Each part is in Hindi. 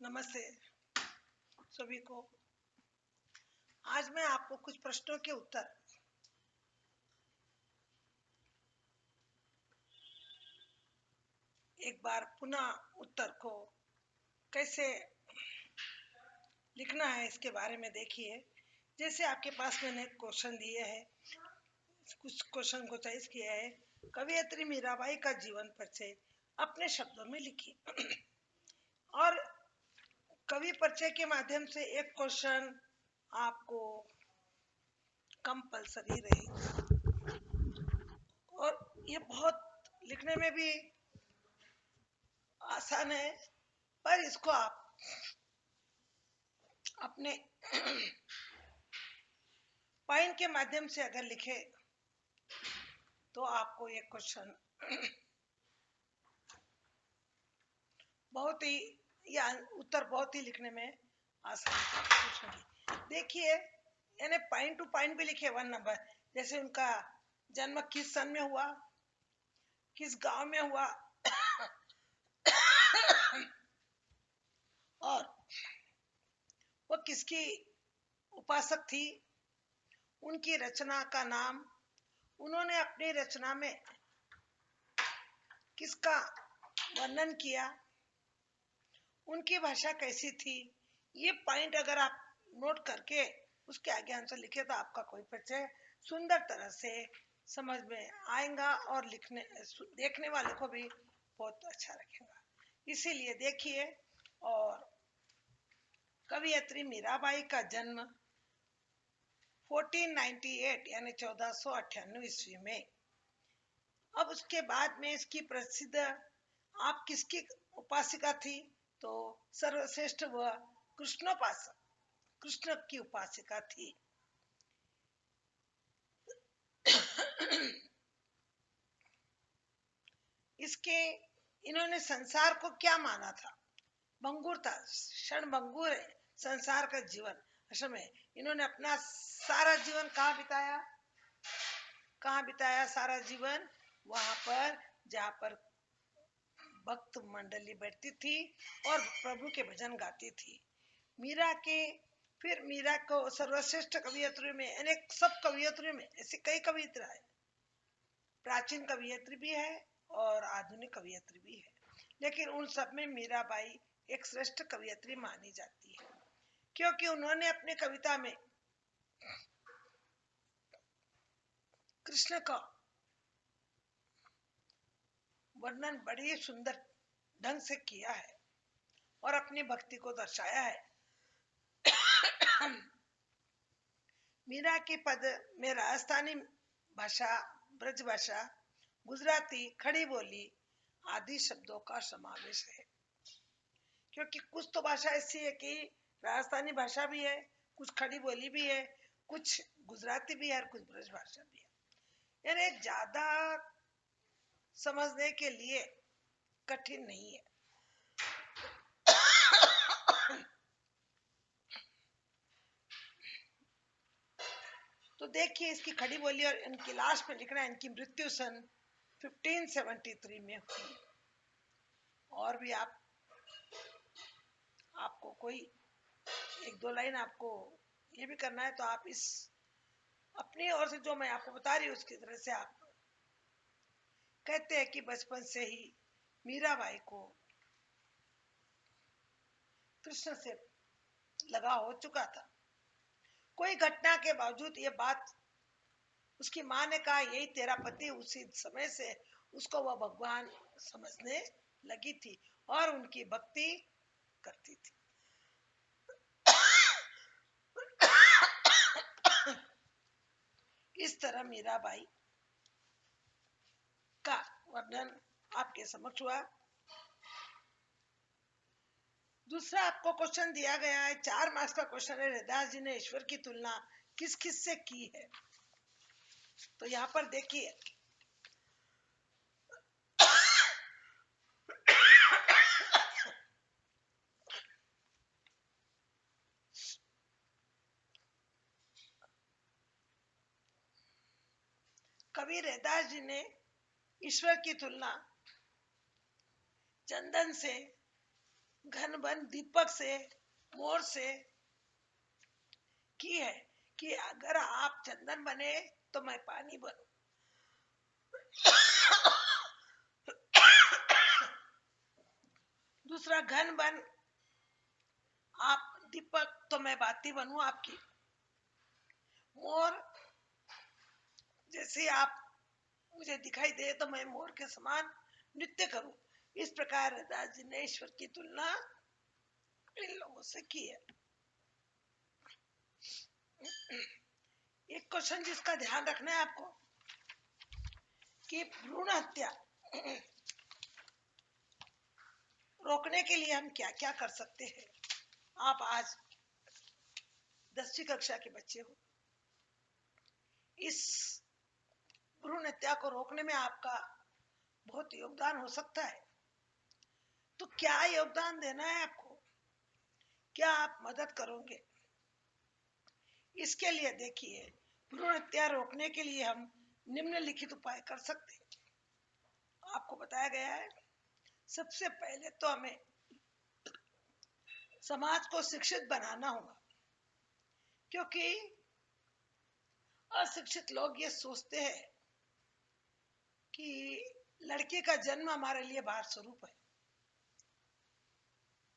नमस्ते सभी को। आज मैं आपको कुछ प्रश्नों के उत्तर एक बार पुनः उत्तर को कैसे लिखना है इसके बारे में देखिए। जैसे आपके पास मैंने क्वेश्चन दिए हैं, कुछ क्वेश्चन को चॉइस किया है। कवियत्री मीराबाई का जीवन परिचय अपने शब्दों में लिखिए और कवि परिचय के माध्यम से एक क्वेश्चन आपको कंपलसरी रहेगा और ये बहुत लिखने में भी आसान है, पर इसको आप अपने पॉइंट के माध्यम से अगर लिखे तो आपको ये क्वेश्चन बहुत ही या उत्तर बहुत ही लिखने में आसान होगी। देखिए, यानी पॉइंट टू पॉइंट भी लिखे 1 नंबर, जैसे उनका जन्म किस सन में हुआ, किस गांव में हुआ और वो किसकी उपासक थी, उनकी रचना का नाम, उन्होंने अपनी रचना में किसका वर्णन किया, उनकी भाषा कैसी थी। ये पॉइंट अगर आप नोट करके उसके आगे आंसर लिखे तो आपका कोई परिचय सुंदर तरह से समझ में आएगा और लिखने देखने वाले को भी बहुत अच्छा लगेगा। इसीलिए देखिए, और कवियत्री मीराबाई का जन्म 1498 यानी 1498 ईस्वी में। अब उसके बाद में इसकी प्रसिद्ध आप किसकी उपासिका थी, तो सर्वश्रेष्ठ व कृष्णोपासक, कृष्ण की उपासिका थी। इसके इन्होंने संसार को क्या माना था, भंगुर था, क्षण भंगुर है संसार का जीवन। असल में इन्होंने अपना सारा जीवन कहाँ बिताया सारा जीवन, वहां पर जहाँ पर भक्त मंडली बैठती थी और प्रभु के भजन गाती थी। मीरा को सर्वश्रेष्ठ कवियत्री में, अनेक सब कवियत्री में ऐसी कई कवियत्री है, प्राचीन कवियत्री भी है और आधुनिक कवियत्री भी है, लेकिन उन सब में मीराबाई एक श्रेष्ठ कवियत्री मानी जाती है, क्योंकि उन्होंने अपने कविता में कृष्ण का वर्णन बड़ी सुंदर ढंग से किया है और अपनी भक्ति को दर्शाया है। मीरा के पद में राजस्थानी भाषा, ब्रज भाषा, गुजराती, खड़ी बोली आदि शब्दों का समावेश है, क्योंकि कुछ तो भाषा ऐसी है कि राजस्थानी भाषा भी है, कुछ खड़ी बोली भी है, कुछ गुजराती भी है और कुछ ब्रज भाषा भी है। यानी ज्यादा समझने के लिए कठिन नहीं है। तो देखिए, इसकी खड़ी बोली और इनकी लास्ट में लिखना है, इनकी मृत्यु सन 1573 में हुई। और भी आपको कोई एक दो लाइन आपको ये भी करना है तो आप इस अपनी ओर से जो मैं आपको बता रही हूँ उसकी तरह से आप कहते हैं कि बचपन से ही मीराबाई को कृष्ण से लगाव हो चुका था। कोई घटना के बावजूद ये बात उसकी माँ ने कहा, यही तेरा पति, उसी समय से उसको वह भगवान समझने लगी थी और उनकी भक्ति करती थी। इस तरह मीराबाई का वर्णन आपके समक्ष हुआ। दूसरा आपको क्वेश्चन दिया गया है, 4 मार्क्स का क्वेश्चन है, रैदास जी ने ईश्वर की तुलना किस किस से की है। तो यहाँ पर देखिए, कवि रैदास जी ने ईश्वर की तुलना चंदन से, घन बन दीपक से, मोर से की है कि अगर आप चंदन बने तो मैं पानी बनूं। दूसरा घन बन आप दीपक तो मैं बाती बनूं आपकी। मोर जैसे आप मुझे दिखाई दे तो मैं मोर के समान नृत्य करूं। इस प्रकार रविदास जी ने ईश्वर की तुलना इन लोगों से की है। एक क्वेश्चन जिसका ध्यान रखना है आपको कि भ्रूण हत्या रोकने के लिए हम क्या क्या कर सकते हैं। आप आज 10वीं कक्षा के बच्चे हो, इस भ्रूण हत्या को रोकने में आपका बहुत योगदान हो सकता है। तो क्या योगदान देना है आपको, क्या आप मदद करोगे? इसके लिए देखिए, भ्रूण हत्या रोकने के लिए हम निम्नलिखित उपाय कर सकते हैं। आपको बताया गया है, सबसे पहले तो हमें समाज को शिक्षित बनाना होगा, क्योंकि अशिक्षित लोग ये सोचते हैं कि लड़के का जन्म हमारे लिए भार स्वरूप है।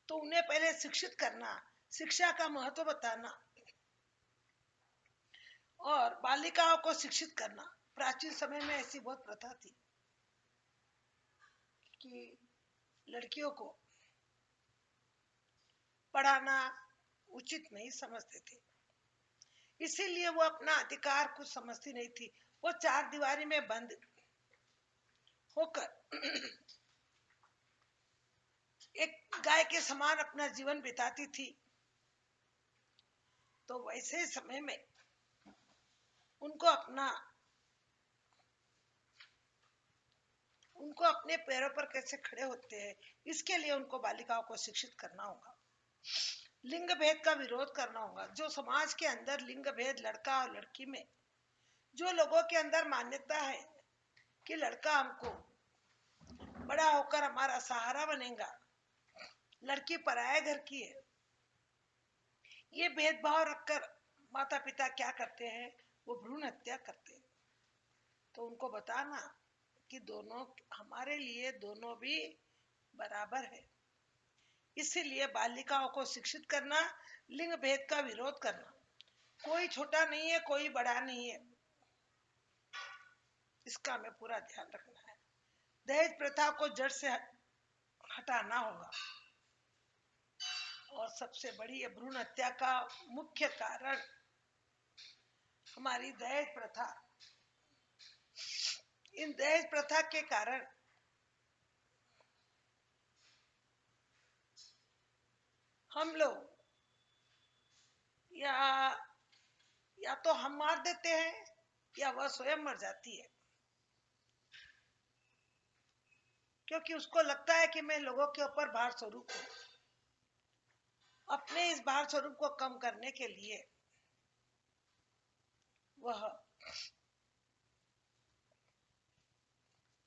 तो उन्हें पहले शिक्षित करना, शिक्षा का महत्व बताना और बालिकाओं को शिक्षित करना। प्राचीन समय में ऐसी बहुत प्रथा थी कि लड़कियों को पढ़ाना उचित नहीं समझते थे, इसीलिए वो अपना अधिकार कुछ समझती नहीं थी। वो चार दीवारी में बंद होकर एक गाय के समान अपना जीवन बिताती थी। तो वैसे समय में उनको अपने पैरों पर कैसे खड़े होते हैं, इसके लिए उनको बालिकाओं को शिक्षित करना होगा। लिंग भेद का विरोध करना होगा। जो समाज के अंदर लिंग भेद, लड़का और लड़की में जो लोगों के अंदर मान्यता है कि लड़का हमको बड़ा होकर हमारा सहारा बनेगा, लड़की पराया घर की है, ये भेदभाव रखकर माता पिता क्या करते हैं, वो भ्रूण हत्या करते हैं। तो उनको बताना कि दोनों हमारे लिए दोनों भी बराबर है। इसीलिए बालिकाओं को शिक्षित करना, लिंग भेद का विरोध करना। कोई छोटा नहीं है, कोई बड़ा नहीं है, इसका हमें पूरा ध्यान रखना है। दहेज प्रथा को जड़ से हटाना होगा। और सबसे बड़ी भ्रूण हत्या का मुख्य कारण हमारी दहेज प्रथा। इन दहेज प्रथा के कारण हम लोग या तो हम मार देते हैं या वह स्वयं मर जाती है, क्योंकि उसको लगता है कि मैं लोगों के ऊपर भार स्वरूप हूं। अपने इस भार स्वरूप को कम करने के लिए वह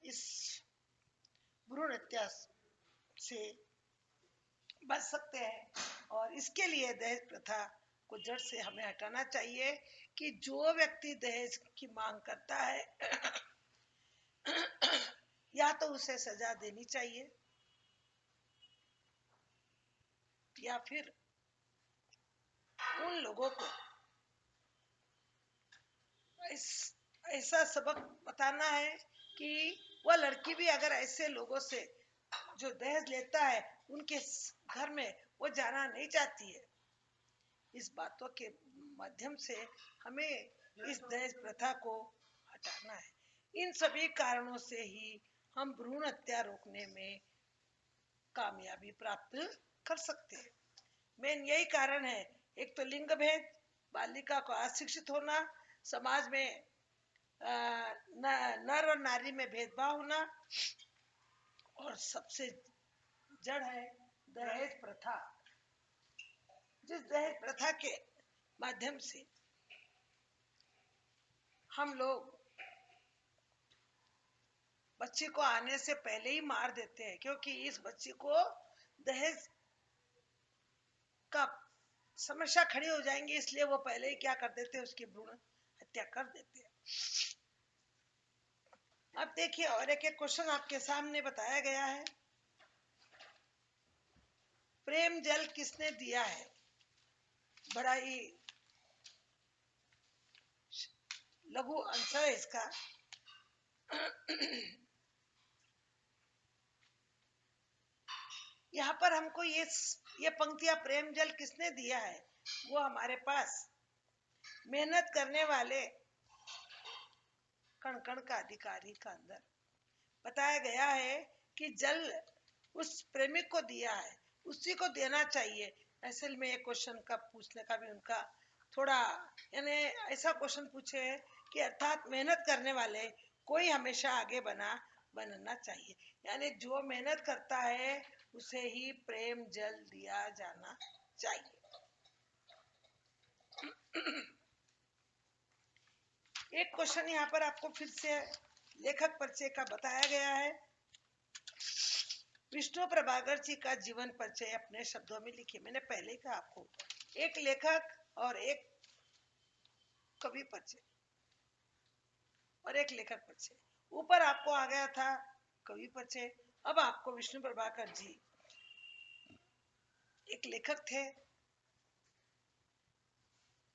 इस भ्रूण हत्या से बच सकते हैं। और इसके लिए दहेज प्रथा को जड़ से हमें हटाना चाहिए कि जो व्यक्ति दहेज की मांग करता है या तो उसे सजा देनी चाहिए या फिर उन लोगों को ऐसा सबक बताना है कि वह लड़की भी अगर ऐसे लोगों से जो दहेज लेता है उनके घर में वो जाना नहीं चाहती है। इस बातों के माध्यम से हमें इस दहेज प्रथा को हटाना है। इन सभी कारणों से ही हम भ्रूण हत्या रोकने में कामयाबी प्राप्त कर सकते हैं। मेन यही कारण है। एक तो लिंग भेद, बालिका को अशिक्षित होना, समाज में नर और नारी में भेदभाव होना, और सबसे जड़ है दहेज प्रथा। जिस दहेज प्रथा के माध्यम से हम लोग बच्ची को आने से पहले ही मार देते हैं, क्योंकि इस बच्ची को दहेज का समस्या खड़ी हो जाएंगी, इसलिए वो पहले ही क्या कर देते हैं, उसकी भ्रूण हत्या कर देते हैं। अब देखिए और एक एक क्वेश्चन आपके सामने बताया गया है। प्रेम जल किसने दिया है? बड़ा ही लघु आंसर है इसका। यहाँ पर हमको ये पंक्तियां प्रेम जल किसने दिया है, वो हमारे पास मेहनत करने वाले कण कण का अधिकारी का अंदर बताया गया है कि जल उस प्रेमिक को दिया है, उसी को देना चाहिए। असल में एक क्वेश्चन का पूछने का भी उनका थोड़ा, यानी ऐसा क्वेश्चन पूछे कि अर्थात मेहनत करने वाले कोई हमेशा आगे बनना चाहिए, यानी जो मेहनत करता है उसे ही प्रेम जल दिया जाना चाहिए। एक क्वेश्चन यहाँ पर आपको फिर से लेखक परिचय का बताया गया है। विष्णु प्रभाकर जी का जीवन परिचय अपने शब्दों में लिखिए। मैंने पहले कहा आपको एक लेखक और एक कवि परिचय और एक लेखक परिचय। ऊपर आपको आ गया था कवि परिचय, अब आपको विष्णु प्रभाकर जी एक लेखक थे,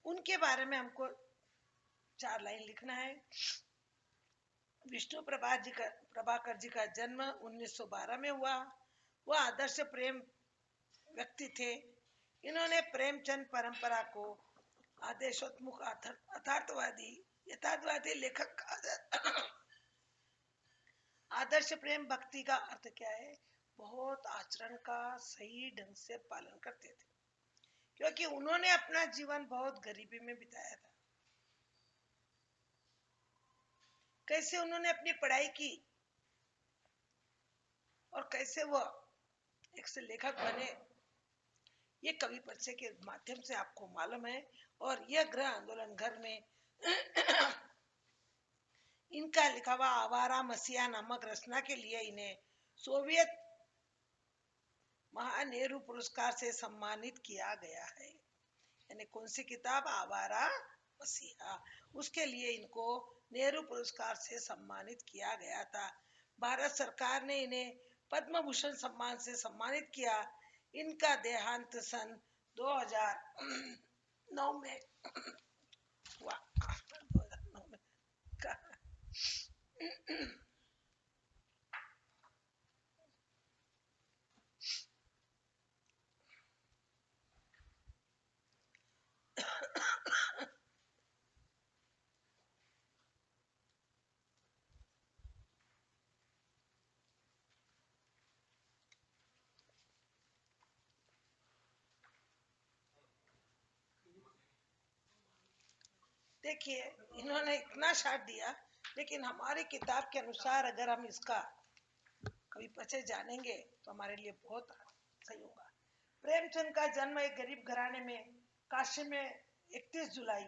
उनके बारे में हमको 4 लाइन लिखना है। विष्णु प्रभाकर जी का जन्म 1912 में हुआ। वह आदर्श प्रेम व्यक्ति थे। इन्होंने प्रेमचंद परंपरा को आदेशोन्मुख यथार्थवादी लेखक आदर्श प्रेम भक्ति का अर्थ क्या है, बहुत आचरण का सही ढंग से पालन करते थे, क्योंकि उन्होंने अपना जीवन बहुत गरीबी में बिताया था। कैसे उन्होंने अपनी पढ़ाई की और कैसे वो एक से लेखक बने, ये कवि परिचय के माध्यम से आपको मालूम है। और यह गृह आंदोलन घर में इनका लिखा हुआ आवारा मसीहा नामक रचना के लिए इन्हें सोवियत महानेहरू पुरस्कार से सम्मानित किया गया है। यानी कौन सी किताब, आवारा मसीहा, उसके लिए इनको नेहरू पुरस्कार से सम्मानित किया गया था। भारत सरकार ने इन्हें पद्म भूषण सम्मान से सम्मानित किया। इनका देहांत सन 2009 में हुआ। 2009 में देखिए इन्होंने इतना शाट दिया, लेकिन हमारी किताब के अनुसार अगर हम इसका कभी परिचय जानेंगे तो हमारे लिए बहुत सही होगा। प्रेमचंद का जन्म एक गरीब घराने में काशी में 31 जुलाई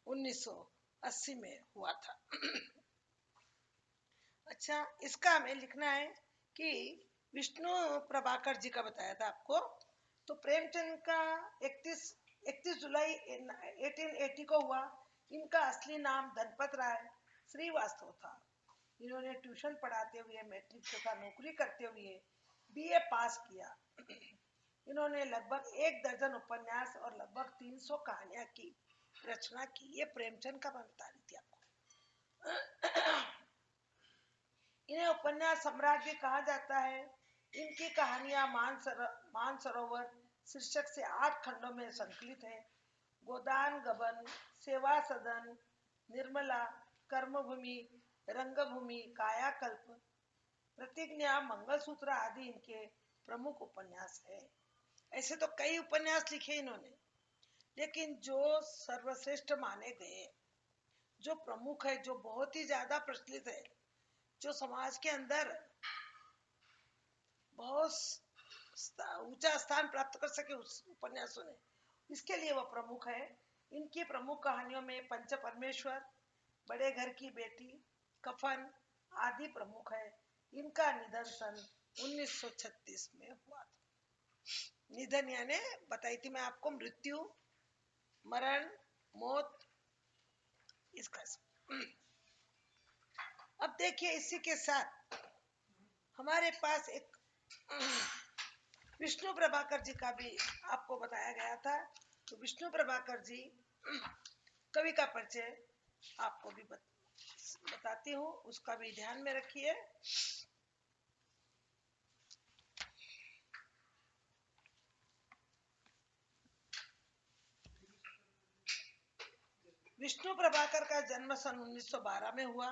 1980 में हुआ था। अच्छा, इसका हमें लिखना है कि विष्णु प्रभाकर जी का बताया था आपको, तो प्रेमचंद का 31 जुलाई 1880 को हुआ। इनका असली नाम धनपत राय श्रीवास्तव था। इन्होंने ट्यूशन पढ़ाते हुए, मैट्रिक तथा नौकरी करते हुए बीए पास किया। इन्होंने लगभग 1 दर्जन उपन्यास और लगभग 300 कहानियां की रचना की। ये प्रेमचंद का मैं बता रही थी आपको। इन्हें उपन्यास सम्राट भी कहा जाता है। इनकी कहानियां मानसरोवर शीर्षक से 8 खंडों में संकलित है। गोदान गबन, सेवा सदन, निर्मला, कर्मभूमि, रंगभूमि, कायाकल्प, प्रतिज्ञा, मंगलसूत्र आदि इनके प्रमुख उपन्यास है। ऐसे तो कई उपन्यास लिखे इन्होंने, लेकिन जो सर्वश्रेष्ठ माने गए, जो प्रमुख है, जो बहुत ही ज्यादा प्रचलित है, जो समाज के अंदर बहुत ऊंचा स्थान प्राप्त कर सके उस उपन्यासों ने, इसके लिए वह प्रमुख है। इनकी प्रमुख कहानियों में पंच परमेश्वर, बड़े घर की बेटी, कफन आदि प्रमुख है। इनका निधन सन 1936 में हुआ था। निधन यानी बताई थी मैं आपको, मृत्यु, मरण, मौत, इसका। अब देखिए इसी के साथ हमारे पास एक विष्णु प्रभाकर जी का भी आपको बताया गया था। तो विष्णु प्रभाकर जी कवि का परिचय आपको भी बताती हूँ, उसका भी ध्यान में रखिए। विष्णु प्रभाकर का जन्म सन 1912 में हुआ।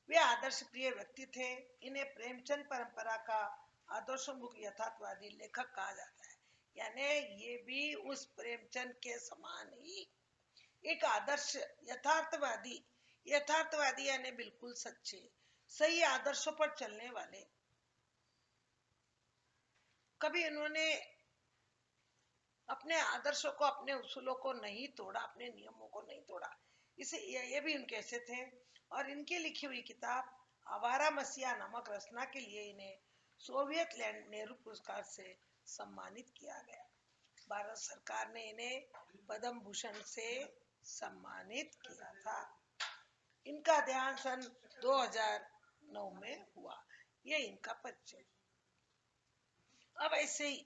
वे आदर्श प्रिय व्यक्ति थे। इन्हें प्रेमचंद परंपरा का आदर्शोन्मुख यथार्थवादी लेखक कहा जाता है। यानी ये भी उस प्रेमचंद के समान ही एक आदर्श यथार्थवादी, यथार्थवादी यानी बिल्कुल सच्चे, सही आदर्शों पर चलने वाले। कभी उन्होंने अपने आदर्शों को, अपने उसूलों को नहीं तोड़ा, अपने नियमों को नहीं तोड़ा। इसे ये भी उनके ऐसे थे। और इनकी लिखी हुई किताब आवारा मसीहा नामक रचना के लिए इन्हें सोवियत लैंड नेहरू पुरस्कार से सम्मानित किया गया। भारत सरकार ने इन्हें पद्म भूषण से सम्मानित किया था। इनका ध्यान सन 2009 में हुआ। ये इनका परिचय। अब ऐसे ही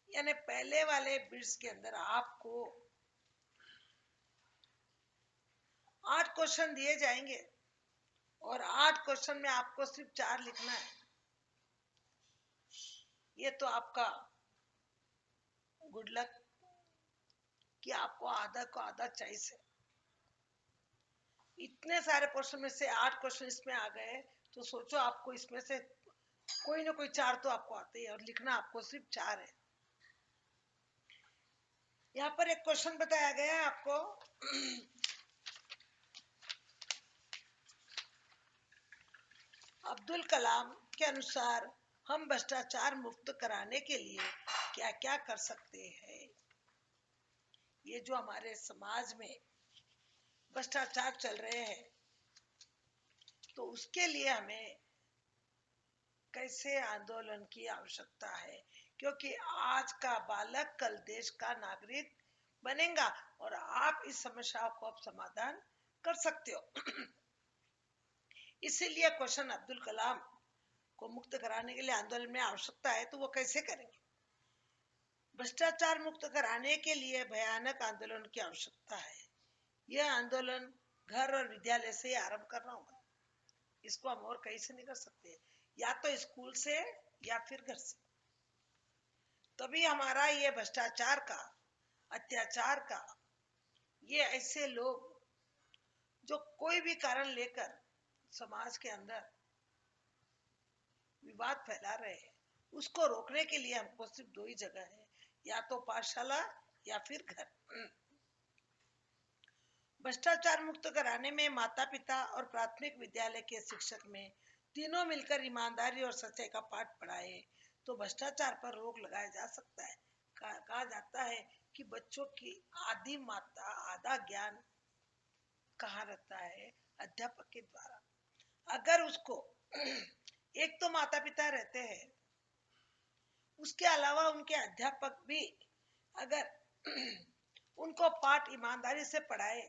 यानी पहले वाले बिट्स के अंदर आपको 8 क्वेश्चन दिए जाएंगे और 8 क्वेश्चन में आपको सिर्फ 4 लिखना है। ये तो आपका गुड लक कि आपको आधा को आधा चॉइस है। इतने सारे क्वेश्चन में से 8 क्वेश्चन इसमें आ गए तो सोचो आपको इसमें से कोई ना कोई 4 तो आपको आते ही, और लिखना आपको सिर्फ 4 है। यहाँ पर एक क्वेश्चन बताया गया है आपको। अब्दुल कलाम के अनुसार हम भ्रष्टाचार मुक्त कराने के लिए क्या क्या कर सकते हैं। ये जो हमारे समाज में भ्रष्टाचार चल रहे हैं तो उसके लिए हमें कैसे आंदोलन की आवश्यकता है, क्योंकि आज का बालक कल देश का नागरिक बनेगा और आप इस समस्या को अब समाधान कर सकते हो। इसीलिए क्वेश्चन अब्दुल कलाम को मुक्त कराने के लिए आंदोलन में आवश्यकता है, तो वो कैसे करेंगे। भ्रष्टाचार मुक्त कराने के लिए भयानक आंदोलन की आवश्यकता है। यह आंदोलन घर और विद्यालय से आरंभ करना होगा। इसको हम और कहीं से नहीं कर सकते, या तो स्कूल से या फिर घर से। तभी हमारा ये भ्रष्टाचार का, अत्याचार का, ये ऐसे लोग जो कोई भी कारण लेकर समाज के अंदर विवाद फैला रहे हैं, उसको रोकने के लिए हमको सिर्फ 2 ही जगह है, या तो पाठशाला या फिर घर। भ्रष्टाचार मुक्त कराने में माता पिता और प्राथमिक विद्यालय के शिक्षक में तीनों मिलकर ईमानदारी और सच्चाई का पाठ पढ़ाए तो भ्रष्टाचार पर रोक लगाया जा सकता है। कहा जाता है कि बच्चों की आधी मात्रा, आधा ज्ञान कहाँ रहता है, अध्यापक के द्वारा। अगर उसको एक तो माता पिता रहते हैं, उसके अलावा उनके अध्यापक भी अगर उनको पाठ ईमानदारी से पढ़ाए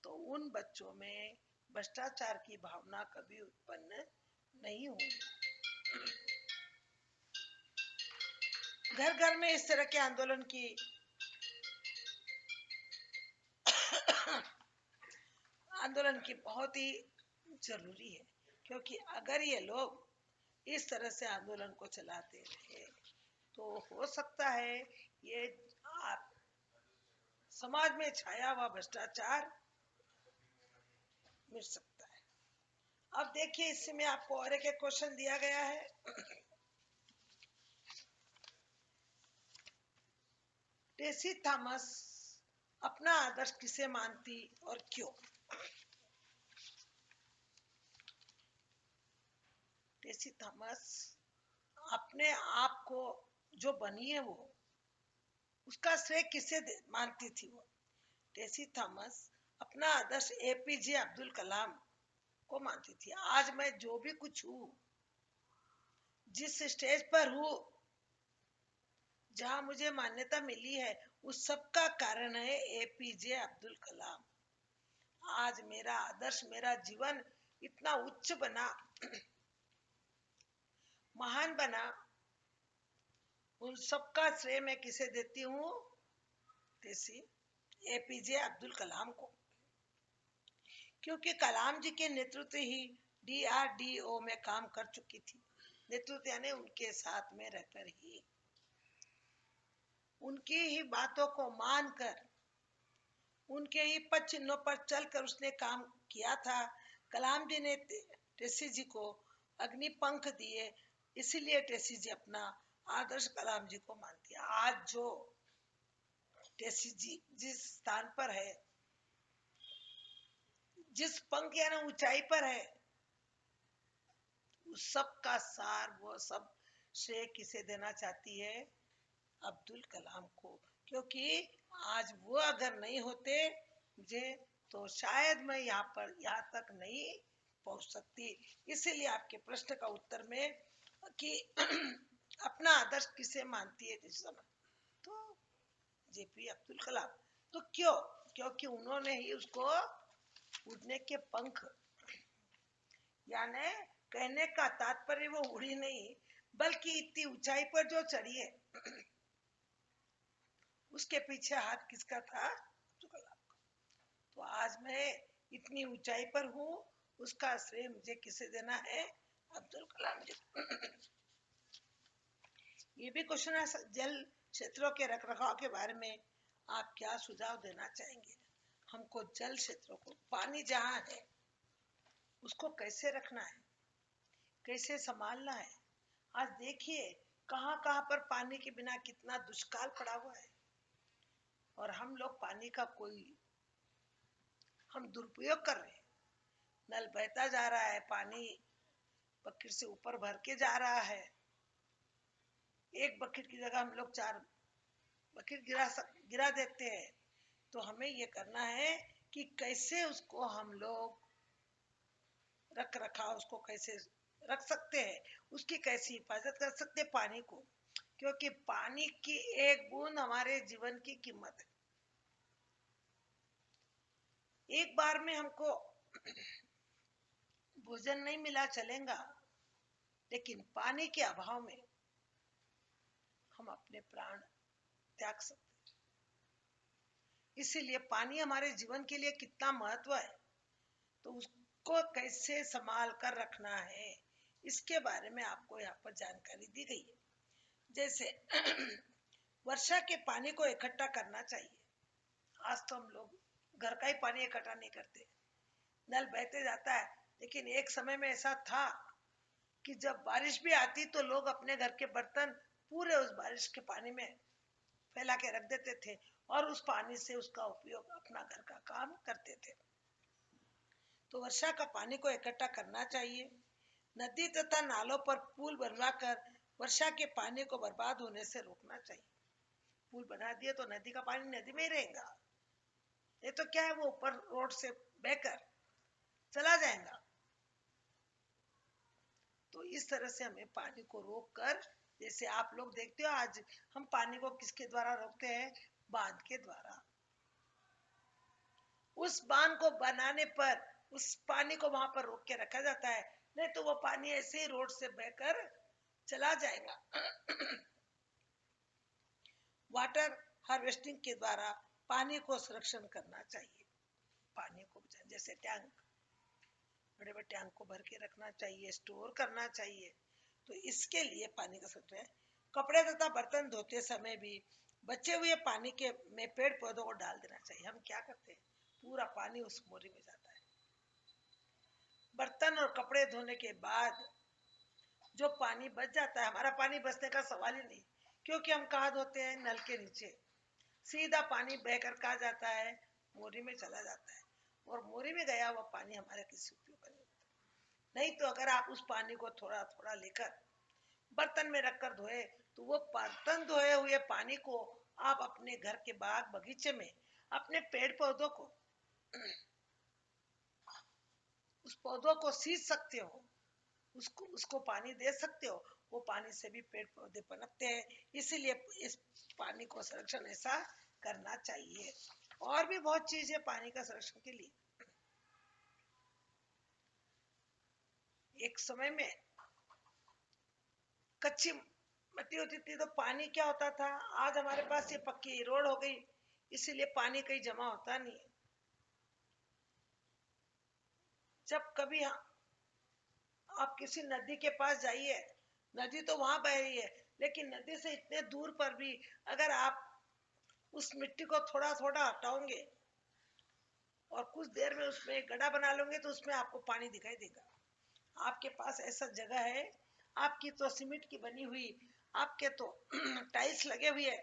तो उन बच्चों में भ्रष्टाचार की भावना कभी उत्पन्न नहीं होगी। घर घर में इस तरह के आंदोलन की बहुत ही जरूरी है, क्योंकि अगर ये लोग इस तरह से आंदोलन को चलाते रहे तो हो सकता है ये समाज में छाया हुआ भ्रष्टाचार मिट सकता है। अब देखिए इसमें आपको और एक क्वेश्चन दिया गया है। टेसी थॉमस अपना आदर्श किसे मानती और क्यों। टेसी थॉमस अपने आप को जो बनी है वो, उसका श्रेय किसे मानती थी वो। टेसी थॉमस अपना आदर्श एपीजे अब्दुल कलाम को मानती थी। आज मैं जो भी कुछ हूँ, जिस स्टेज पर हूँ, जहां मुझे मान्यता मिली है, उस सब का कारण है एपीजे अब्दुल कलाम। आज मेरा आदर्श, मेरा जीवन इतना उच्च बना, महान बना, उन सबका श्रेय मैं किसे देती हूँ? देसी एपीजे अब्दुल कलाम को। क्योंकि कलाम जी के नेतृत्व ही DRDO में काम कर चुकी थी। नेतृत्व यानी उनके साथ में रहकर ही, उनकी ही बातों को मानकर, उनके ही पद चिन्हों पर चलकर उसने काम किया था। कलाम जी ने टेसी जी को अग्नि पंख दिए, इसीलिए टेसी जी अपना आदर्श कलाम जी को मानती है। आज जो टेसी जी जिस स्थान पर है, जिस पंख यानी ऊंचाई पर है, उस सब का सार, वो सब श्रेय किसे देना चाहती है? अब्दुल कलाम को। क्योंकि आज वो अगर नहीं होते मुझे, तो शायद मैं यहाँ तक नहीं पहुंच सकती। इसीलिए आपके प्रश्न का उत्तर में कि अपना आदर्श किसे मानती है इस समय, तो जेपी अब्दुल कलाम। तो क्यों? क्योंकि उन्होंने ही उसको उड़ने के पंख, यानी कहने का तात्पर्य वो उड़ी नहीं, बल्कि इतनी ऊंचाई पर जो चढ़ी है, उसके पीछे हाथ किसका था? अब्दुल कलाम का। तो आज मैं इतनी ऊंचाई पर हूँ, उसका श्रेय मुझे किसे देना है? अब्दुल कलाम जी। ये भी क्वेश्चन है, जल क्षेत्रों के रखरखाव के बारे में आप क्या सुझाव देना चाहेंगे? हमको जल क्षेत्रों को, पानी जहाँ है उसको कैसे रखना है, कैसे संभालना है? आज देखिए कहाँ कहाँ पर पानी के बिना कितना दुष्काल पड़ा हुआ है, और हम लोग पानी का कोई हम दुरुपयोग कर रहे हैं। नल बहता जा रहा है, पानी बकेट से ऊपर भर के जा रहा है। एक बकेट की जगह हम लोग 4 बकेट गिरा देते हैं। तो हमें ये करना है कि कैसे उसको हम लोग रख रखाव, उसको कैसे रख सकते हैं, उसकी कैसी हिफाजत कर सकते हैं पानी को। क्योंकि पानी की एक बूंद हमारे जीवन की कीमत है। एक बार में हमको भोजन नहीं मिला चलेगा, लेकिन पानी के अभाव में हम अपने प्राण त्याग सकते हैं। इसीलिए पानी हमारे जीवन के लिए कितना महत्व है, तो उसको कैसे संभाल कर रखना है, इसके बारे में आपको यहाँ पर जानकारी दी गई है। जैसे वर्षा के पानी को इकट्ठा करना चाहिए। आज तो हम लोग घर का ही पानी इकट्ठा नहीं करते, नल बहते जाता है। लेकिन एक समय में ऐसा था कि जब बारिश भी आती तो लोग अपने घर के बर्तन पूरे उस बारिश के पानी में फैला के रख देते थे, और उस पानी से उसका उपयोग अपना घर का काम करते थे। तो वर्षा का पानी को इकट्ठा करना चाहिए। नदी तथा नालों पर पुल बनवाकर वर्षा के पानी को बर्बाद होने से रोकना चाहिए। पुल बना दिए तो नदी का पानी नदी में ही रहेगा। ये तो क्या है, वो ऊपर रोड से बहकर चला जाएगा। तो इस तरह से हमें पानी को रोक कर, जैसे आप लोग देखते हो आज हम पानी को किसके द्वारा रोकते हैं? बांध के द्वारा। उस बांध को बनाने पर उस पानी को वहां पर रोक के रखा जाता है, नहीं तो वो पानी ऐसे ही रोड से बहकर चला जाएगा। वाटर हार्वेस्टिंग के द्वारा पानी को संरक्षण करना चाहिए। पानी को जैसे टैंक, बड़े बड़े टैंक को भर के रखना चाहिए, स्टोर करना चाहिए। तो इसके लिए पानी का संरक्षण। कपड़े तथा बर्तन धोते समय भी बचे हुए पानी के में पेड़ पौधों को डाल देना चाहिए। हम क्या करते हैं, पूरा पानी उस मोरी में जाता है। बर्तन और कपड़े धोने के बाद जो पानी बच जाता है, हमारा पानी बचने का सवाल ही नहीं, क्योंकि हम कहाँ धोते हैं? नल के नीचे। सीधा पानी बहकर कहाँ जाता है? मोरी में चला जाता है, और मोरी में गया हुआ पानी हमारे किसी उपयोग का नहीं होता। नहीं तो अगर आप उस पानी को थोड़ा थोड़ा लेकर बर्तन में रखकर धोए, तो वो बर्तन धोए हुए पानी को आप अपने घर के बाग बगीचे में अपने पेड़ पौधों को उस पौधों को सींच सकते हो। उसको उसको पानी दे सकते हो, वो पानी से भी पेड़ पौधे पनपते हैं। इसीलिए इस पानी को संरक्षण ऐसा करना चाहिए। और भी बहुत चीज है पानी का संरक्षण के लिए। एक समय में कच्ची मिट्टी होती थी तो पानी क्या होता था, आज हमारे पास ये पक्की रोड हो गई, इसीलिए पानी कहीं जमा होता नहीं। जब कभी आप किसी नदी के पास जाइए, नदी तो वहां बह रही है, लेकिन नदी से इतने दूर पर भी अगर आप उस मिट्टी को थोड़ा थोड़ा हटाओगे और कुछ देर में उसमें एक गड्ढा बना लोगे तो उसमें आपको पानी दिखाई देगा। आपके पास ऐसा जगह है, आपकी तो सीमेंट की बनी हुई, आपके तो टाइल्स लगे हुए है,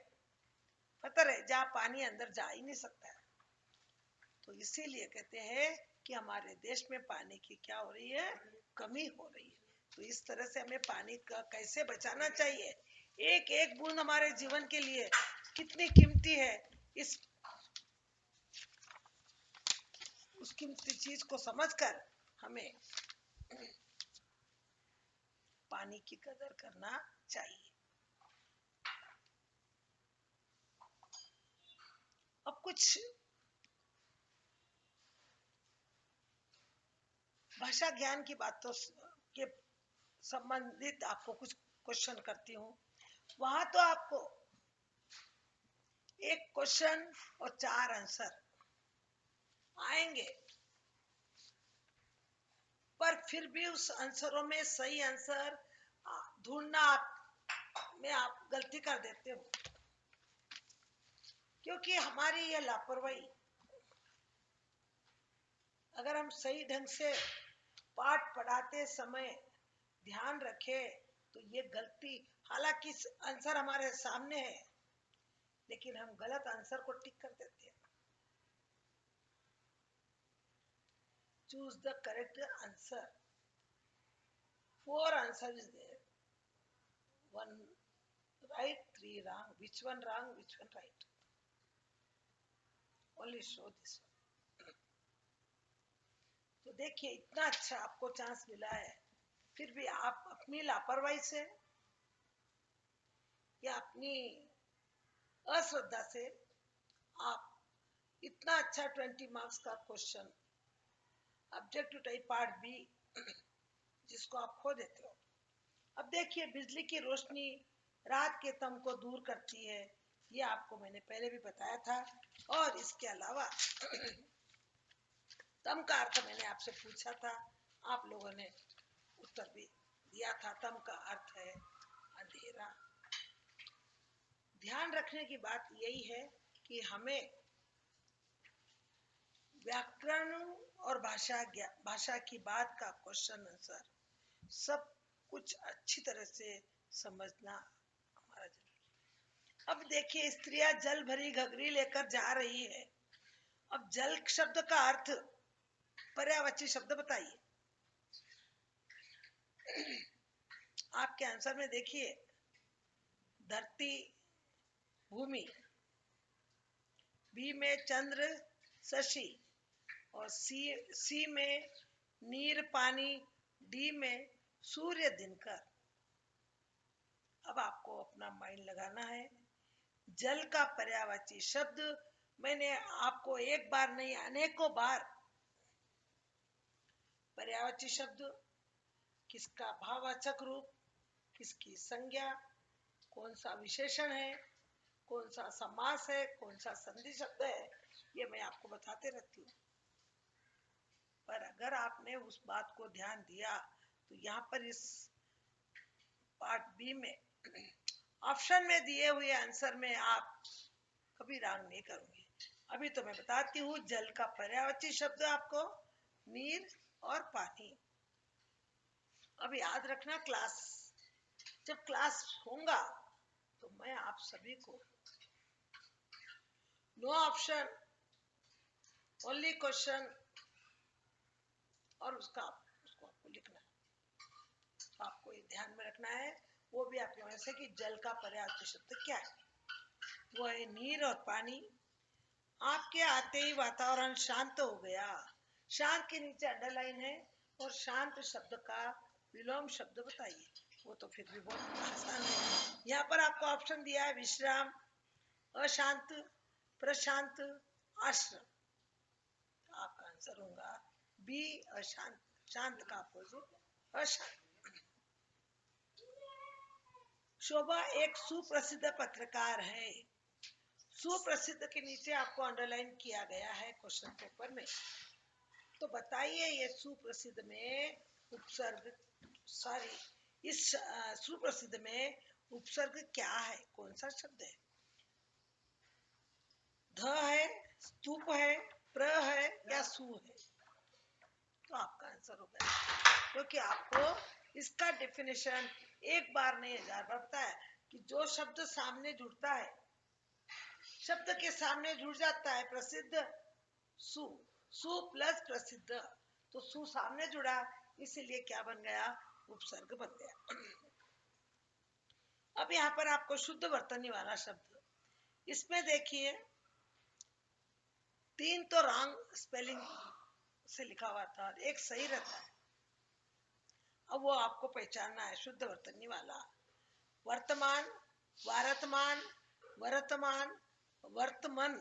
पता है जहाँ पानी अंदर जा ही नहीं सकता है। तो इसीलिए कहते हैं कि हमारे देश में पानी की क्या हो रही है, कमी हो रही है। तो इस तरह से हमें पानी का कैसे बचाना चाहिए, एक एक बूंद हमारे जीवन के लिए कितनी कीमती है, इस उस कीमती चीज को समझकर हमें पानी की कदर करना चाहिए। अब कुछ भाषा ज्ञान की बातों के संबंधित आपको कुछ क्वेश्चन करती हूँ। वहां तो आपको एक क्वेश्चन और 4 आंसर आएंगे, पर फिर भी उस आंसरों में सही आंसर ढूंढना में आप गलती कर देते हो, क्योंकि हमारी यह लापरवाही। अगर हम सही ढंग से पाठ पढ़ाते समय ध्यान रखें तो ये गलती, हालांकि आंसर हमारे सामने है लेकिन हम गलत आंसर को टिक कर देते हैं। Choose the correct answer. 4 answer is there, 1 right, 3 wrong. Which one wrong, which one right? Only show this one. तो देखिए इतना अच्छा आपको चांस मिला है, फिर भी आप अपनी लापरवाही से या अपनी अश्रद्धा से आप इतना अच्छा 20 मार्क्स का question objective type part B जिसको आप खो देते हो। अब देखिए बिजली की रोशनी रात के तम को दूर करती है, ये आपको मैंने पहले भी बताया था। और इसके अलावा तम का अर्थ मैंने आपसे पूछा था, आप लोगों ने उत्तर भी दिया था। तम का अर्थ है अंधेरा। ध्यान रखने की बात यही है कि हमें व्याकरण और भाषा की बात का क्वेश्चन आंसर सब कुछ अच्छी तरह से समझना हमारा जरूरी। अब देखिए स्त्रियां जल भरी घघरी लेकर जा रही है। अब जल शब्द का अर्थ पर्यायवाची शब्द बताइए। आपके आंसर में देखिए धरती भूमि, बी में चंद्र शशि, और सी में नीर पानी, डी में सूर्य दिनकर। अब आपको अपना माइंड लगाना है। जल का पर्यायवाची शब्द मैंने आपको एक बार नहीं अनेकों बार, पर्यायवाची शब्द किसका भाववाचक रूप, किसकी संज्ञा, कौन सा विशेषण है, कौन सा समास है, कौन सा संधि शब्द है, ये मैं आपको बताते रहती हूँ। पर अगर आपने उस बात को ध्यान दिया तो यहाँ पर इस पार्ट बी में ऑप्शन में दिए हुए आंसर में आप कभी रॉन्ग नहीं करोगे। अभी तो मैं बताती हूँ जल का पर्यायवाची शब्द आपको नीर और पानी। अब याद रखना जब क्लास होगा तो मैं आप सभी को नो ऑप्शन ओनली क्वेश्चन और उसको आपको लिखना है। तो आपको ये ध्यान में रखना है, वो भी आपके वजह से कि जल का पर्यायवाची शब्द क्या है, वो है नीर और पानी। आपके आते ही वातावरण शांत हो गया। शांत के नीचे अंडरलाइन है और शांत शब्द का विलोम शब्द बताइए। वो तो फिर भी बहुत आसान है। यहाँ पर आपको ऑप्शन दिया है विश्राम, अशांत, प्रशांत, आश्रम। आपका आंसर होगा बी अशांत। शांत का अपोजिट अशांत। शोभा एक सुप्रसिद्ध पत्रकार है। सुप्रसिद्ध के नीचे आपको अंडरलाइन किया गया है क्वेश्चन पेपर में। तो बताइए ये सुप्रसिद्ध में उपसर्ग, सॉरी इस सुप्रसिद्ध में उपसर्ग क्या है, कौन सा शब्द है? ध है, स्तूप है, प्र है या सु है? तो आपका आंसर होगा, क्योंकि आपको इसका डेफिनेशन एक बार नहीं 1000 बार पता है कि जो शब्द सामने जुड़ता है, शब्द के सामने जुड़ जाता है प्रसिद्ध सु, सु प्लस प्रसिद्ध, तो सु सामने जुड़ा, इसीलिए क्या बन गया? उपसर्ग बन गया। अब यहाँ पर आपको शुद्ध वर्तनी वाला शब्द, इसमें देखिए 3 तो रॉन्ग स्पेलिंग से लिखा हुआ था और एक सही रहता है। अब वो आपको पहचानना है। शुद्ध वर्तनी वाला वर्तमान, वारतमान, वर्तमान, वर्तमान।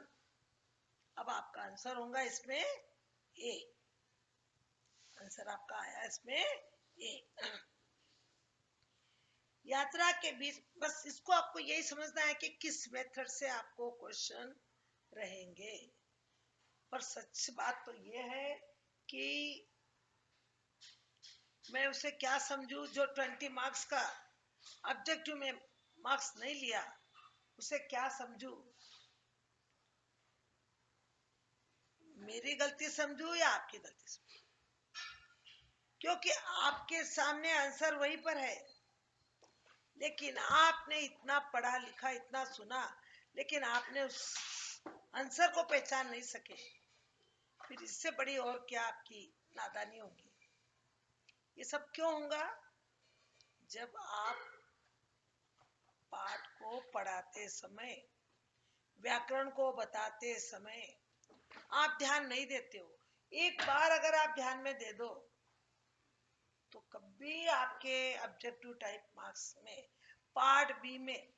अब आपका आंसर होगा इसमें ए। आंसर आपका आया इसमें ए। यात्रा के बीच, बस इसको आपको यही समझना है कि किस मेथड से आपको क्वेश्चन रहेंगे। पर सच बात तो ये है कि मैं उसे क्या समझूं जो 20 मार्क्स का ऑब्जेक्टिव में मार्क्स नहीं लिया, उसे क्या समझूं? मेरी गलती समझूं या आपकी गलती समझूं? क्योंकि आपके सामने आंसर वहीं पर है, लेकिन आपने इतना पढ़ा लिखा, इतना सुना, लेकिन आपने उस आंसर को पहचान नहीं सके। फिर इससे बड़ी और क्या आपकी नादानी होगी? ये सब क्यों होगा? जब आप पाठ को पढ़ाते समय, व्याकरण को बताते समय आप ध्यान नहीं देते हो। एक बार अगर आप ध्यान में दे दो तो कभी आपके ऑब्जेक्टिव टाइप मार्क्स में पार्ट बी में,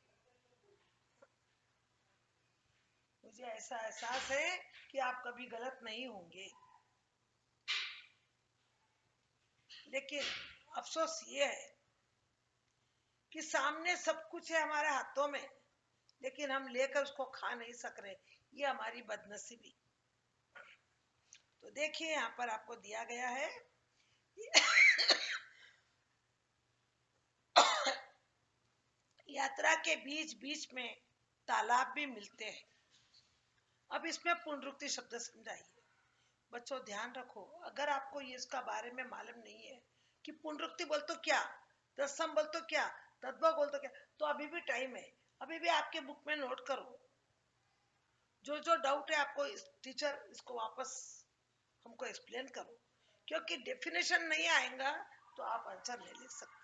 मुझे ऐसा एहसास है कि आप कभी गलत नहीं होंगे। लेकिन अफसोस ये है कि सामने सब कुछ है हमारे हाथों में, लेकिन हम लेकर उसको खा नहीं सक रहे। ये हमारी बदनसीबी। तो देखिए यहाँ पर आपको दिया गया है यात्रा के बीच बीच में तालाब भी मिलते हैं। अब इसमें पुनरुक्ति शब्द समझाइए। बच्चों ध्यान रखो, अगर आपको ये इसका बारे में मालूम नहीं है कि पुनरुक्ति बोल तो क्या, तत्सम बोल तो क्या, तद्भव बोल तो क्या, तो अभी भी टाइम है, अभी भी आपके बुक में नोट करो। जो जो डाउट है आपको टीचर इसको वापस हमको एक्सप्लेन करो, क्योंकि डेफिनेशन नहीं आएगा तो आप आंसर नहीं लिख सकते।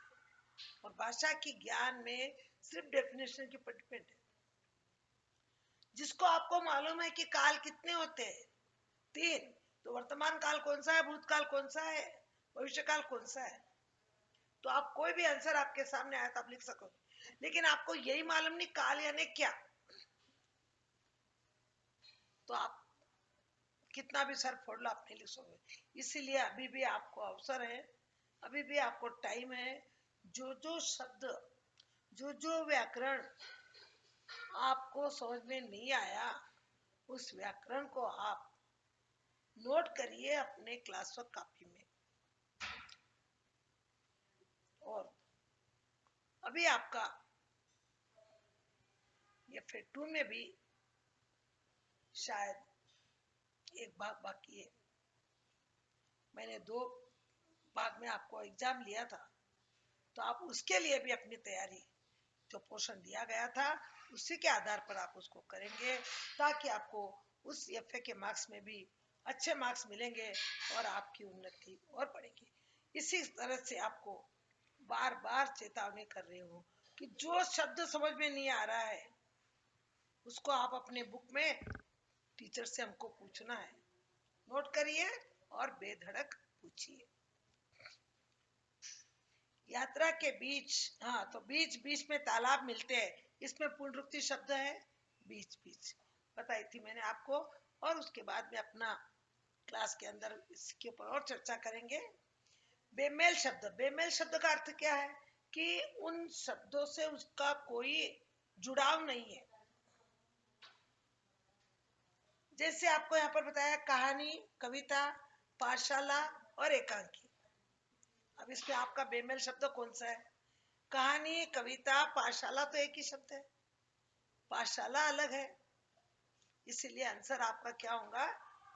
और भाषा की ज्ञान में सिर्फ डेफिनेशन की पर डिपेंड है। जिसको आपको मालूम है कि काल कितने होते हैं, 3, तो वर्तमान काल कौन सा है, भूतकाल कौन सा है, भविष्य काल कौन सा है, तो आप कोई भी आंसर आपके सामने आया तो आप लिख सकोगे। लेकिन आपको यही मालूम नहीं काल यानी क्या, तो आप कितना भी सर फोड़ लो आप नहीं लिख सकोगे। इसीलिए अभी भी आपको अवसर है, अभी भी आपको टाइम है। जो जो शब्द, जो जो व्याकरण आपको समझ में नहीं आया, उस व्याकरण को आप नोट करिए अपने क्लास वर्क कॉपी में। और अभी आपका ये फिर 2 में भी शायद एक भाग बाकी है। मैंने 2 भाग में आपको एग्जाम लिया था, तो आप उसके लिए भी अपनी तैयारी, जो पोर्शन दिया गया था उसी के आधार पर आप उसको करेंगे, ताकि आपको उस एफए के मार्क्स में भी अच्छे मार्क्स मिलेंगे और आपकी उन्नति और बढ़ेगी। इसी तरह से आपको बार बार चेतावनी कर रही हूँ कि जो शब्द समझ में नहीं आ रहा है उसको आप अपने बुक में टीचर से हमको पूछना है, नोट करिए और बेधड़क पूछिए। यात्रा के बीच, हाँ तो बीच बीच में तालाब मिलते हैं, इसमें पुनरुक्ति शब्द है बीच बीच, बताई थी मैंने आपको। और उसके बाद में अपना क्लास के अंदर इसके ऊपर और चर्चा करेंगे। बेमेल शब्द, बेमेल शब्द का अर्थ क्या है कि उन शब्दों से उसका कोई जुड़ाव नहीं है। जैसे आपको यहाँ पर बताया कहानी, कविता, पाठशाला और एकांकी। अब इसमें आपका बेमेल शब्द कौन सा है? कहानी, कविता, पाठशाला तो एक ही शब्द है, पाठशाला अलग है, इसीलिए आंसर आपका क्या होगा?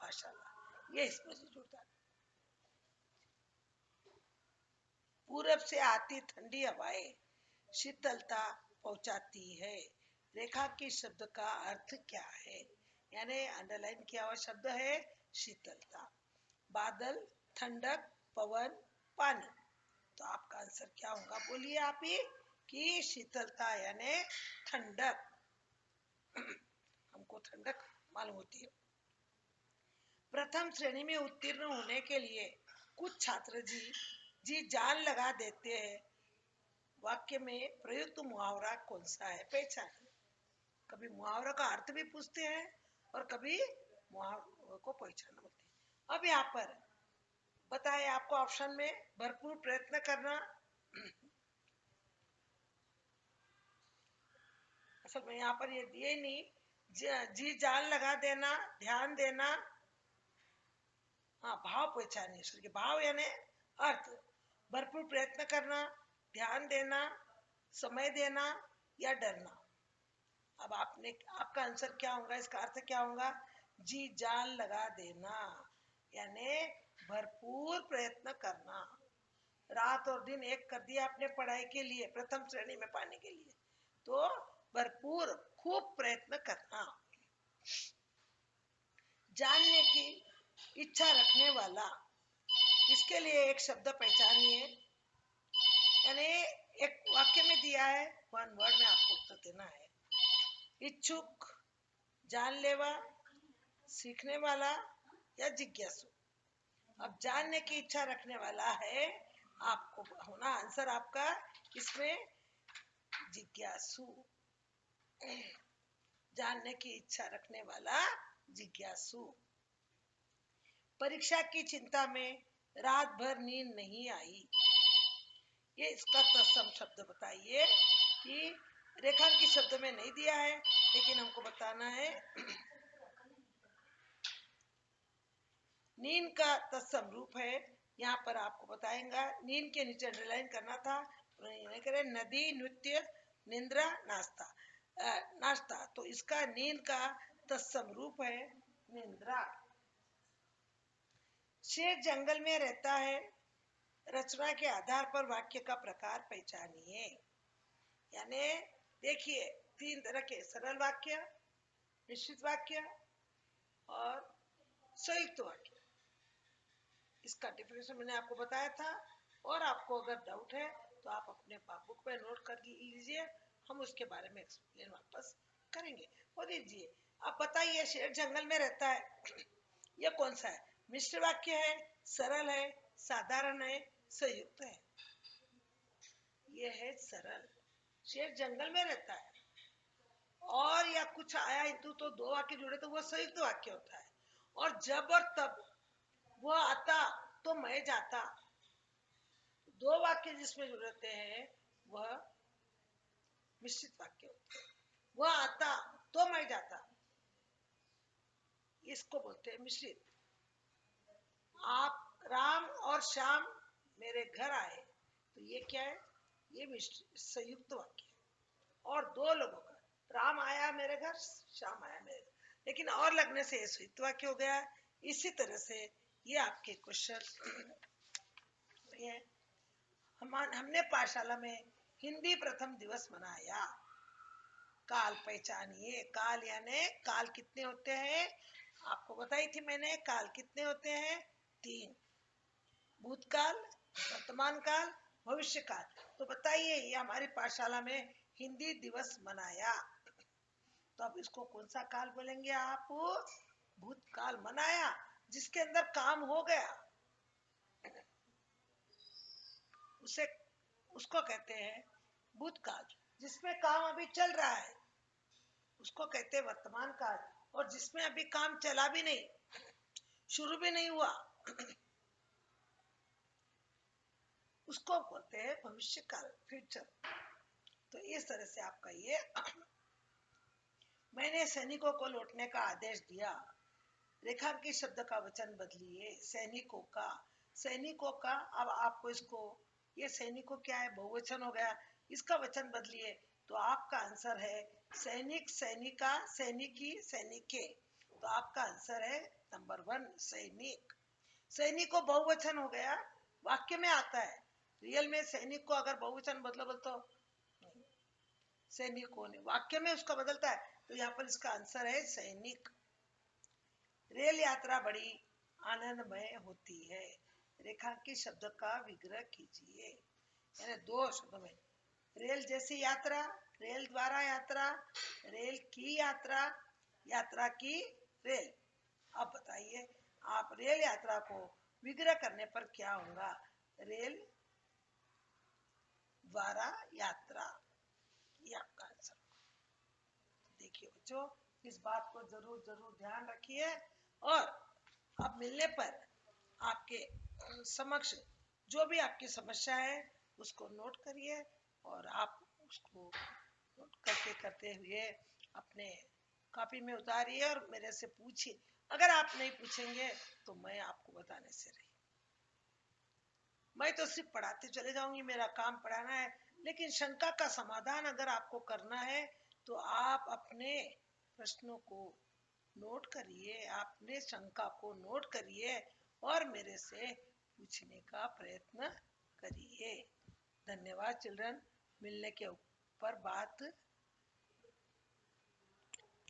पाठशाला। ये इसमें से जुड़ता है। पूरब से आती ठंडी हवाएं शीतलता पहुंचाती है। रेखा की शब्द का अर्थ क्या है? यानी अंडरलाइन किया हुआ शब्द है शीतलता। बादल, ठंडक, पवन, पानी। तो आपका आंसर क्या होगा? बोलिए आप ही कि शीतलता यानी ठंडक। हमको ठंडक मालूम होती है। प्रथम श्रेणी में उत्तीर्ण होने के लिए कुछ छात्र जी जान लगा देते हैं। वाक्य में प्रयुक्त मुहावरा कौन सा है? पहचानिए। कभी मुहावरा का अर्थ भी पूछते हैं और कभी मुहावरे को पहचानना बोलते हैं। अब यहाँ पर बताए आपको ऑप्शन में भरपूर प्रयत्न करना, असल में यहाँ पर ये दिए नहीं, जी जान लगा देना, ध्यान देना, हाँ भाव पहचानिए। सर के भाव यानी अर्थ, भरपूर प्रयत्न करना, ध्यान देना, समय देना या डरना। अब आपने, आपका आंसर क्या होगा? इसका अर्थ क्या होगा? जी जान लगा देना यानी भरपूर प्रयत्न करना। रात और दिन एक कर दिया आपने पढ़ाई के लिए, प्रथम श्रेणी में पाने के लिए, तो भरपूर खूब प्रयत्न करना। जानने की इच्छा रखने वाला, इसके लिए एक शब्द पहचानिए। यानी एक वाक्य में दिया है, वन वर्ड में आपको उत्तर देना है। इच्छुक, जानलेवा, सीखने वाला या जिज्ञासु। अब जानने की इच्छा रखने वाला है, आपको होना आंसर आपका इसमें जिज्ञासु। जानने की इच्छा रखने वाला जिज्ञासु। परीक्षा की चिंता में रात भर नींद नहीं आई। ये इसका तत्सम शब्द बताइए कि रेखांकित शब्द में नहीं दिया है, लेकिन हमको बताना है। नींद का तत्सम रूप है, यहाँ पर आपको बताएंगा। नींद के नीचे अंडरलाइन करना था, करें नदी, नृत्य, निंद्रा, नाश्ता। नाश्ता तो इसका नींद का तत्सम रूप है निंद्रा। शेर जंगल में रहता है, रचना के आधार पर वाक्य का प्रकार पहचानिए। यानी देखिए, तीन तरह के सरल वाक्य, निश्चित वाक्य और संयुक्त वाक्य। इसका डिफिनेशन मैंने आपको बताया था, और आपको अगर डाउट है तो आप अपने बुक पे नोट कर लीजिए, हम उसके बारे में एक्सप्लेन वापस करेंगे। और दीजिए, आप बताइए शेर जंगल में रहता है, यह कौन सा है? मिश्र वाक्य है, सरल है, साधारण है, संयुक्त है? यह है सरल। शेर जंगल में रहता है और या कुछ आया इंतु तो दो वाक्य जुड़े तो वो संयुक्त वाक्य होता है। और जब और तब वो आता तो मैं जाता, दो वाक्य जिसमें जुड़ते हैं वह मिश्रित वाक्य होते हैं। वह आता तो मैं जाता, इसको बोलते हैं मिश्रित। आप राम और श्याम मेरे घर आए, तो ये क्या है? ये संयुक्त वाक्य है। और दो लोगों का, राम आया मेरे घर, श्याम आया मेरे घर, लेकिन और लगने से ये संयुक्त वाक्य हो गया। इसी तरह से ये आपके क्वेश्चन ये हमने पाठशाला में हिंदी प्रथम दिवस मनाया। काल पहचानिए। काल यानी काल कितने होते हैं? आपको बताई थी मैंने, काल कितने होते हैं? तीन, भूतकाल, वर्तमान काल, भविष्य काल। तो बताइए, ये हमारी पाठशाला में हिंदी दिवस मनाया, तो अब इसको कौन सा काल बोलेंगे आप? भूतकाल। मनाया जिसके अंदर काम हो गया, उसे उसको कहते हैं भूतकाल। जिसमें काम अभी चल रहा है उसको कहते हैं वर्तमान काल। और जिसमें अभी काम चला भी नहीं, शुरू भी नहीं हुआ, उसको बोलते हैं भविष्य काल, फ्यूचर। तो इस तरह से आपका ये मैंने सैनिकों को लौटने का आदेश दिया। रेखांकित शब्द का वचन बदलिए, सैनिकों का। सैनिकों का, अब आपको इसको, ये सैनिकों क्या है, बहुवचन हो गया, इसका वचन बदलिए। तो आपका आंसर है सैनिक, सैनिका, सैनिकी, सैनिके। तो आपका आंसर है नंबर 1 सैनिक। सैनिकों बहुवचन हो गया, वाक्य में आता है। रियल में सैनिक को अगर बहुवचन बदलो बोल तो सैनिकों ने, वाक्य में उसका बदलता है। तो यहाँ पर इसका आंसर है सैनिक। रेल यात्रा बड़ी आनंदमय होती है। रेखांकित शब्द का विग्रह कीजिए। यानी 2 शब्दों में, रेल जैसी यात्रा, रेल द्वारा यात्रा, रेल की यात्रा, यात्रा की रेल। अब बताइए आप रेल यात्रा को विग्रह करने पर क्या होगा? रेल द्वारा यात्रा, ये आपका आंसर। देखिए बच्चों, इस बात को जरूर जरूर ध्यान रखिए। और अब मिलने पर आपके समक्ष जो भी आपकी समस्या है उसको नोट करिए, और आप उसको नोट करते हुए अपने कॉपी में उतारिए और मेरे से पूछिए। अगर आप नहीं पूछेंगे तो मैं आपको बताने से रही, मैं तो सिर्फ पढ़ाते चले जाऊंगी, मेरा काम पढ़ाना है। लेकिन शंका का समाधान अगर आपको करना है तो आप अपने प्रश्नों को नोट करिए, अपने शंका को नोट करिए और मेरे से पूछने का प्रयत्न करिए। धन्यवाद चिल्ड्रन। मिलने के ऊपर बात